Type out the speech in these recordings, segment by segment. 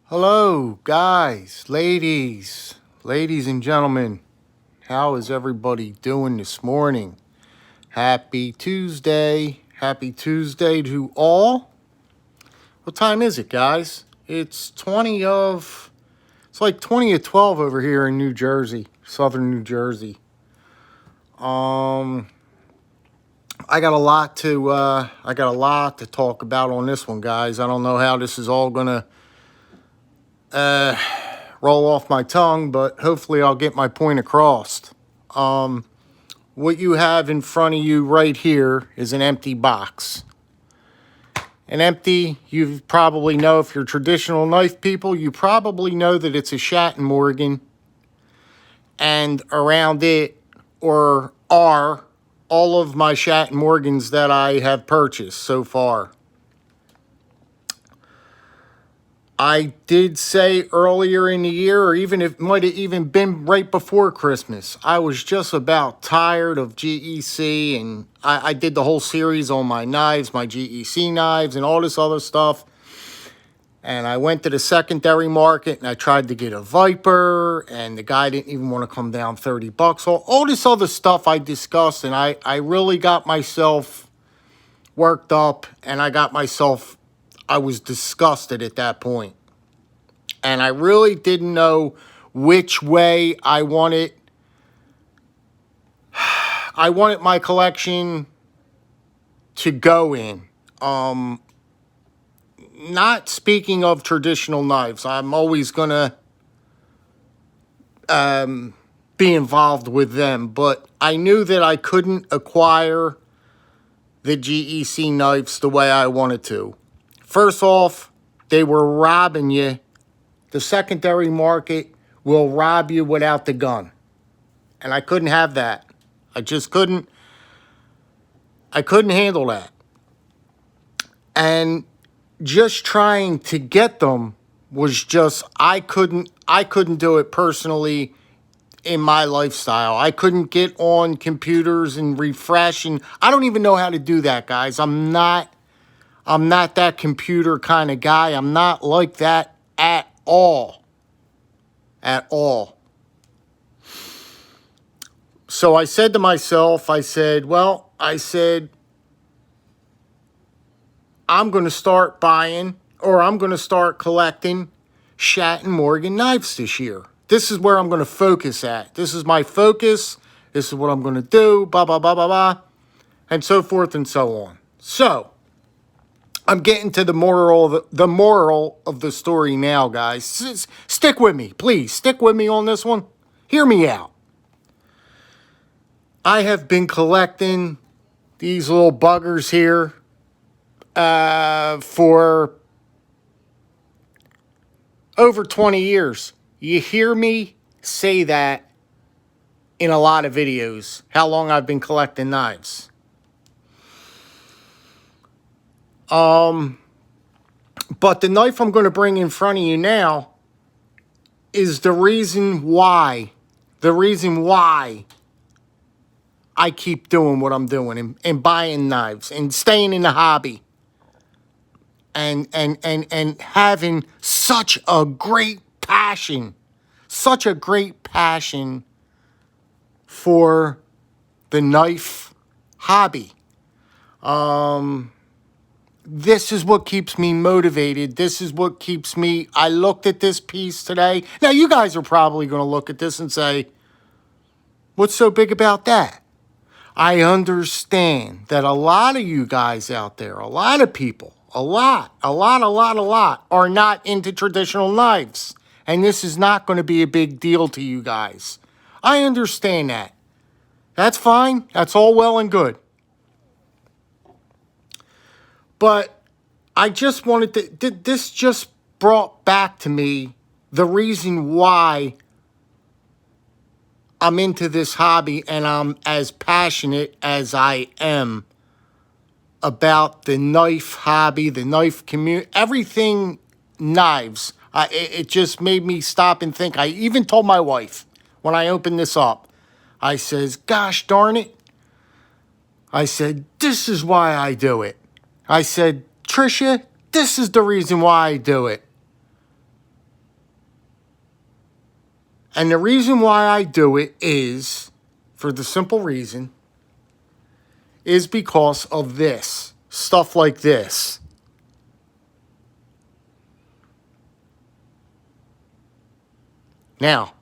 Hello, guys, ladies and gentlemen. How is everybody doing this morning? Happy Tuesday. Happy Tuesday to all. What time is it, guys? It's like 20 of 12 over here in New Jersey, southern New Jersey. I got a lot to talk about on this one, guys. I don't know how this is all gonna roll off my tongue, but hopefully I'll get my point across. What you have in front of you right here is an empty box. You probably know, if you're traditional knife people, you probably know that it's a Schatt Morgan, and around it are all of my Schatt Morgans that I have purchased so far. I did say earlier in the year, or even it might have even been right before Christmas, I was just about tired of GEC, and I did the whole series on my knives, my GEC knives, and all this other stuff. And I went to the secondary market, and I tried to get a Viper, and the guy didn't even want to come down $30. All this other stuff I discussed, and I really got myself worked up, and I was disgusted at that point. And I really didn't know which way I wanted my collection to go in. Not speaking of traditional knives, I'm always going to be involved with them. But I knew that I couldn't acquire the GEC knives the way I wanted to. First off, they were robbing you. The secondary market will rob you without the gun. And I couldn't have that. I couldn't handle that. And just trying to get them was just, I couldn't do it personally in my lifestyle. I couldn't get on computers and refresh, and I don't even know how to do that, guys. I'm not that computer kind of guy. I'm not like that at all. At all. So I said to myself, I'm going to start buying, or I'm going to start collecting Schatt Morgan knives this year. This is where I'm going to focus at. This is my focus. This is what I'm going to do, blah, blah, blah, blah, blah, and so forth and so on. So I'm getting to the moral of the story now, guys. Stick with me, please. Stick with me on this one. Hear me out. I have been collecting these little buggers here for over 20 years. You hear me say that in a lot of videos, how long I've been collecting knives. But the knife I'm going to bring in front of you now is the reason why I keep doing what I'm doing and buying knives and staying in the hobby and having such a great passion for the knife hobby. This is what keeps me motivated. This is what keeps me. I looked at this piece today. Now, you guys are probably going to look at this and say, what's so big about that? I understand that a lot of you guys out there, a lot of people, a lot are not into traditional knives. And this is not going to be a big deal to you guys. I understand that. That's fine. That's all well and good. But I just wanted to, this just brought back to me the reason why I'm into this hobby and I'm as passionate as I am about the knife hobby, the knife community, everything knives. It just made me stop and think. I even told my wife when I opened this up, I says, gosh darn it. I said, this is why I do it. I said, Tricia, this is the reason why I do it. And the reason why I do it is, for the simple reason, is because of this. Stuff like this. Now,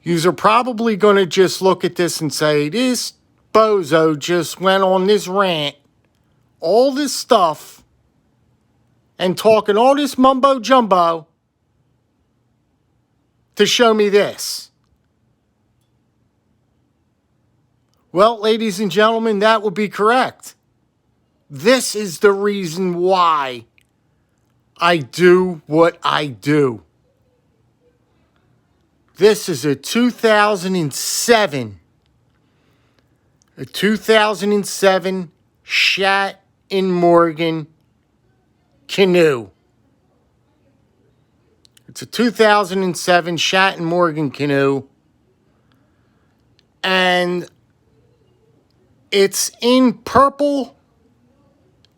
yous are probably going to just look at this and say, this bozo just went on this rant, all this stuff, and talking all this mumbo jumbo to show me this. Well, ladies and gentlemen, that would be correct. This is the reason why I do what I do. This is a 2007 Schatt Morgan Canoe. It's a 2007 Schatt Morgan Canoe. And it's in purple.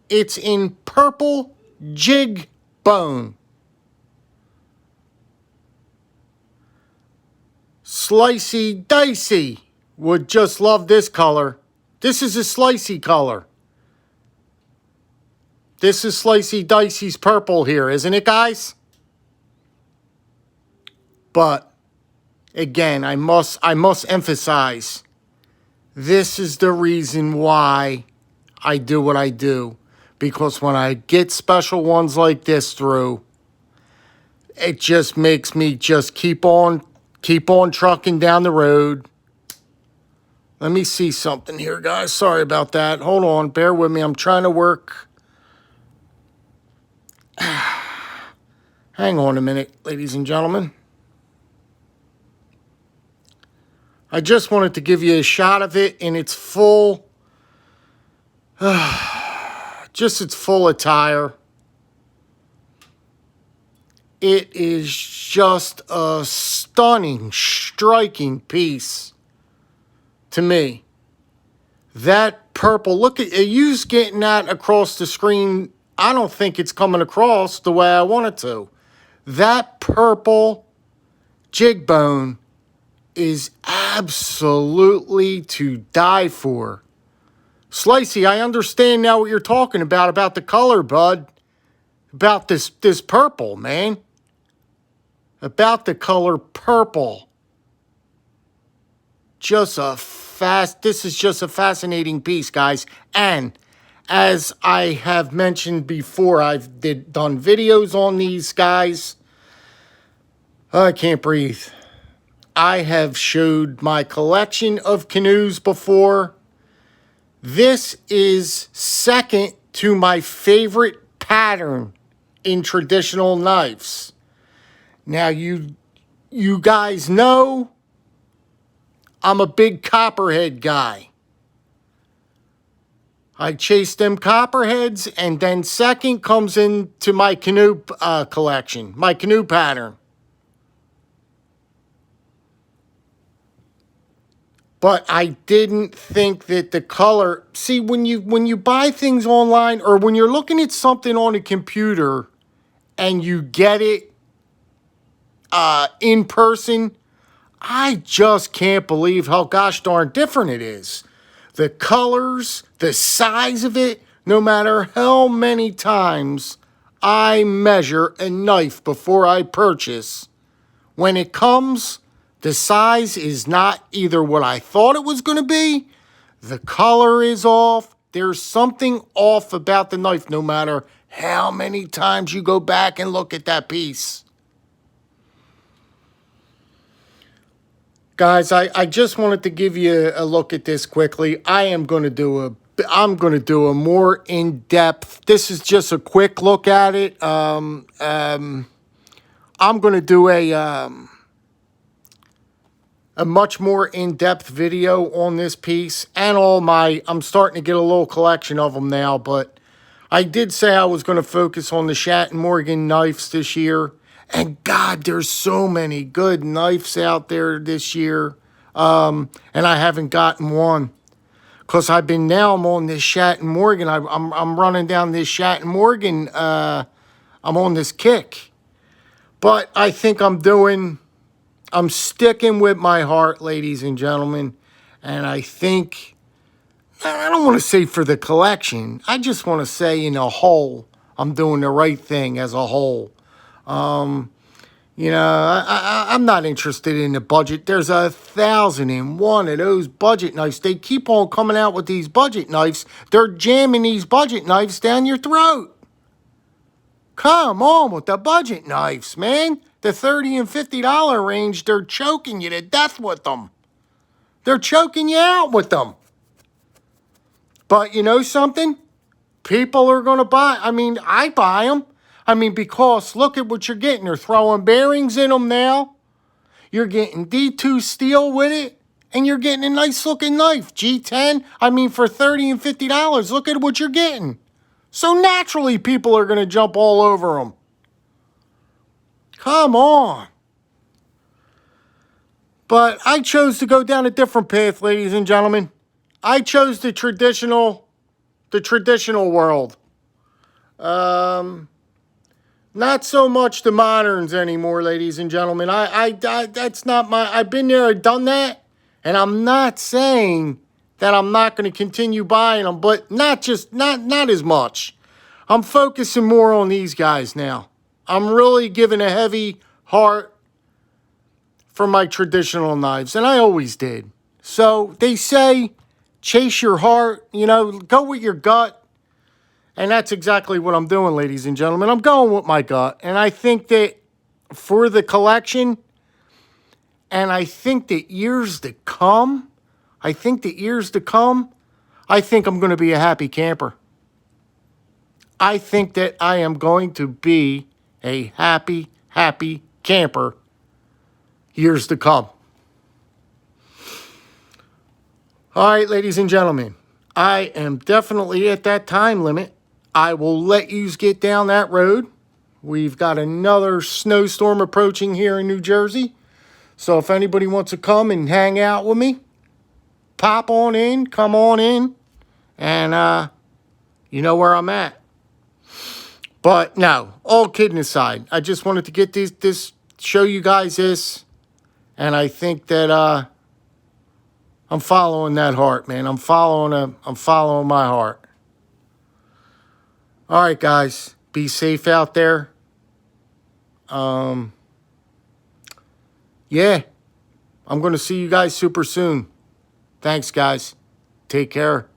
It's in purple jig bone. Slicey Dicey would just love this color. This is a slicey color. This is Slicey Dicey's purple here, isn't it, guys? But again, I must emphasize, this is the reason why I do what I do. Because when I get special ones like this through, it just makes me just keep on trucking down the road. Let me see something here, guys. Sorry about that. Hold on. Bear with me. I'm trying to work. Hang on a minute, ladies and gentlemen. I just wanted to give you a shot of it in its full, its full attire. It is just a stunning, striking piece to me. That purple, look at you getting that across the screen. I don't think it's coming across the way I want it to. That purple jig bone is absolutely to die for. Slicey, I understand now what you're talking about the color, bud. About this purple, man. About the color purple. This is just a fascinating piece, guys. And as I have mentioned before, I've done videos on these guys. I can't breathe. I have showed my collection of canoes before. This is second to my favorite pattern in traditional knives. Now, you guys know I'm a big copperhead guy. I chase them copperheads, and then second comes into my canoe collection, my canoe pattern. But I didn't think that the color... See, when you buy things online, or when you're looking at something on a computer and you get it in person, I just can't believe how gosh darn different it is. The colors, the size of it, no matter how many times I measure a knife before I purchase, when it comes, the size is not either what I thought it was going to be, the color is off, there's something off about the knife no matter how many times you go back and look at that piece. Guys, I just wanted to give you a look at this quickly. I'm going to do a more in-depth. This is just a quick look at it. I'm going to do a much more in-depth video on this piece and I'm starting to get a little collection of them now, but I did say I was going to focus on the Schatt Morgan knives this year. And God, there's so many good knives out there this year. And I haven't gotten one. Because I'm on this Schatt Morgan. I'm running down this Schatt Morgan. I'm on this kick. But I think I'm doing I'm sticking with my heart, ladies and gentlemen. And I think, I don't want to say for the collection. I just want to say in a whole, I'm doing the right thing as a whole. I'm not interested in the budget. There's 1,001 of those budget knives. They keep on coming out with these budget knives. They're jamming these budget knives down your throat. Come on with the budget knives, man. The $30 and $50 range, they're choking you to death with them. They're choking you out with them. But you know something? People are going to buy. I mean, I buy them. I mean, because look at what you're getting. They're throwing bearings in them now. You're getting D2 steel with it. And you're getting a nice looking knife. G10, I mean, for $30 and $50, look at what you're getting. So naturally, people are going to jump all over them. Come on. But I chose to go down a different path, ladies and gentlemen. I chose the traditional world. Not so much the moderns anymore, ladies and gentlemen. I that's not my. I've been there, I've done that, and I'm not saying that I'm not going to continue buying them, but not as much. I'm focusing more on these guys now. I'm really giving a heavy heart for my traditional knives, and I always did. So they say, chase your heart, go with your gut. And that's exactly what I'm doing, ladies and gentlemen. I'm going with my gut. And I think that for the collection, and I think that years to come, I think I'm going to be a happy camper. I think that I am going to be a happy camper years to come. All right, ladies and gentlemen, I am definitely at that time limit. I will let you get down that road. We've got another snowstorm approaching here in New Jersey. So if anybody wants to come and hang out with me, pop on in, come on in, and you know where I'm at. But no, all kidding aside, I just wanted to get this show you guys this, and I think that I'm following that heart, man. I'm following my heart. All right, guys, be safe out there. Yeah, I'm going to see you guys super soon. Thanks, guys. Take care.